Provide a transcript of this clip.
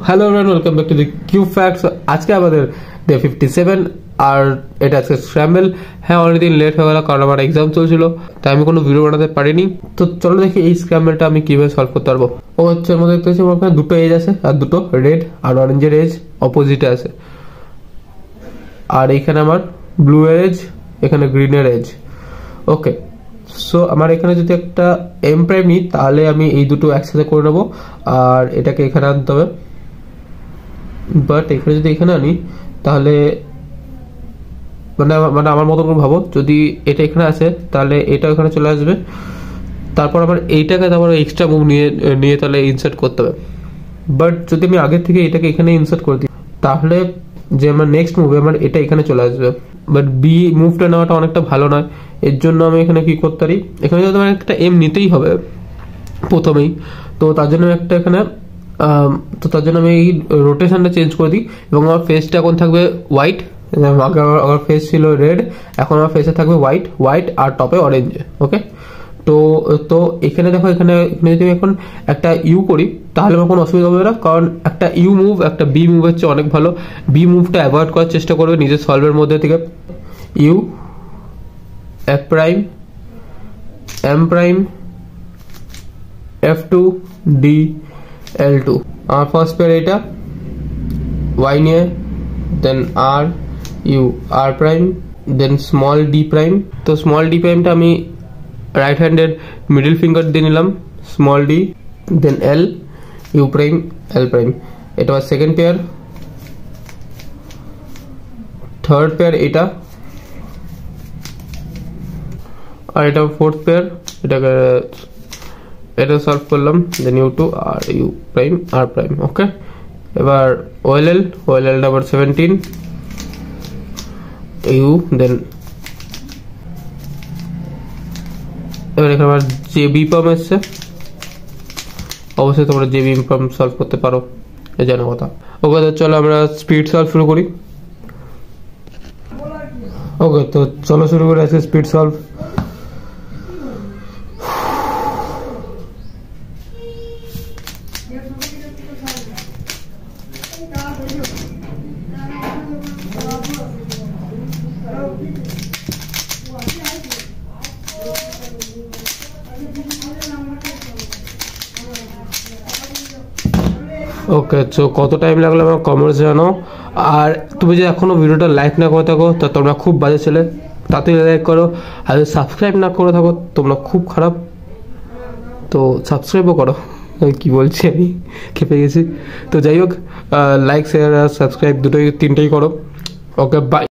Hello everyone, welcome back to the Q facts. আজকে আমাদের day 57 আর এটা আজকে স্ক্র্যাম্বল। হ্যাঁ, অনেকদিন লেট হয়ে গেল কারণ আমার এক্সাম চলছিল, তাই আমি কোনো ভিডিও বানাতে পারিনি। তো চলো দেখি এই স্ক্র্যাম্বলটা আমি কিভাবে সলভ করতে পারবো। ও হচ্ছে এর মধ্যে দেখতে পাচ্ছি আমার দুটো এজ আছে, আর দুটো রেড আর অরেঞ্জের এজ অপোজিটে আছে, আর এইখানে আমার ব্লু এর এজ, এখানে গ্রিনের এজ। ওকে, সো আমার এখানে যদি একটা এম প্রাইম নিই তাহলে আমি এই দুটো একসাথে করে নেবো, আর এটাকে এখানে আনতে হবে। বাট এখানে যদি এখানে আনি তাহলে মানে আমার মতো করে ভাবো, যদি এটা এখানে আসে তাহলে এটা এখানে চলে আসবে, তারপর আবার এইটাকে তারপর এক্সট্রা মুভ নিয়ে তাহলে ইনসার্ট করতে হবে। বাট যদি আমি আগের থেকে এটাকে এখানে ইনসার্ট করে দিই তাহলে যে আমার নেক্সট মুভে আমার এটা এখানে চলে আসবে। বাট বি মুভটা নেওয়াটা অনেকটা ভালো নয়, এর জন্য আমি এখানে কি করতে পারি, এখানে যদি আমার একটা এম নিতেই হবে প্রথমেই, তো তার জন্য একটা এখানে তার জন্য আমি এই রোটেশনটা চেঞ্জ করে দিই এবং আমার ফেসটা এখন থাকবে হোয়াইট। আগে আমার ফেস ছিল রেড, এখন আমার ফেসে থাকবে হোয়াইট আর টপে অরেঞ্জ। ওকে, তো এখানে দেখো, এখানে যদি আমি এখন একটা ইউ করি তাহলে আমার কোনো অসুবিধা হবে না, কারণ একটা ইউ মুভ একটা বি মুভের চেয়ে অনেক ভালো। বি মুভটা অ্যাভয়েড করার চেষ্টা করবে নিজের সলভের মধ্যে থেকে। U, F prime, M prime, F2, D, L2। আমার ফার্স্ট পেয়ার এটা Y নিয়ে, then R, U, R prime, then small D prime. তো স্মল D প্রাইমটা আমি রাইট হ্যান্ডের মিডল ফিঙ্গার দিয়ে নিলাম, small D, then L, U prime, L prime. এটা আমার সেকেন্ড পেয়ার। থার্ড পেয়ার এটা, আর এটা ফোর্থ পেয়ার। এটা সলভ করলাম, দেন U2 আর U প্রাইম R প্রাইম। ওকে, এবার OLL নাম্বার 17, U, দেন এবার এখানে আমার যে বি পাম এসছে, অবশ্যই তোমরা যে বি পাম সলভ করতে পারো, এ জানা কথা। ওকে, তো চলো আমরা স্পিড সলভ শুরু করি। ওকে, তো চলো শুরু করি আজকে স্পিড সলভ। ওকে, তো কত টাইম লাগলো আমার কমেন্টস জানো। আর তুমি যদি এখনো ভিডিওটা লাইক না করে থাকো তা তোমরা খুব বাজে ছেলে, তাড়াতাড়ি লাইক করো। আর যদি সাবস্ক্রাইব না করে থাকো তোমরা খুব খারাপ, তো সাবস্ক্রাইবও করো। কি বলছি, আমি খেপে গেছি। তো যাই হোক, লাইক শেয়ার আর সাবস্ক্রাইব তিনটেই করো। ওকে, বাই।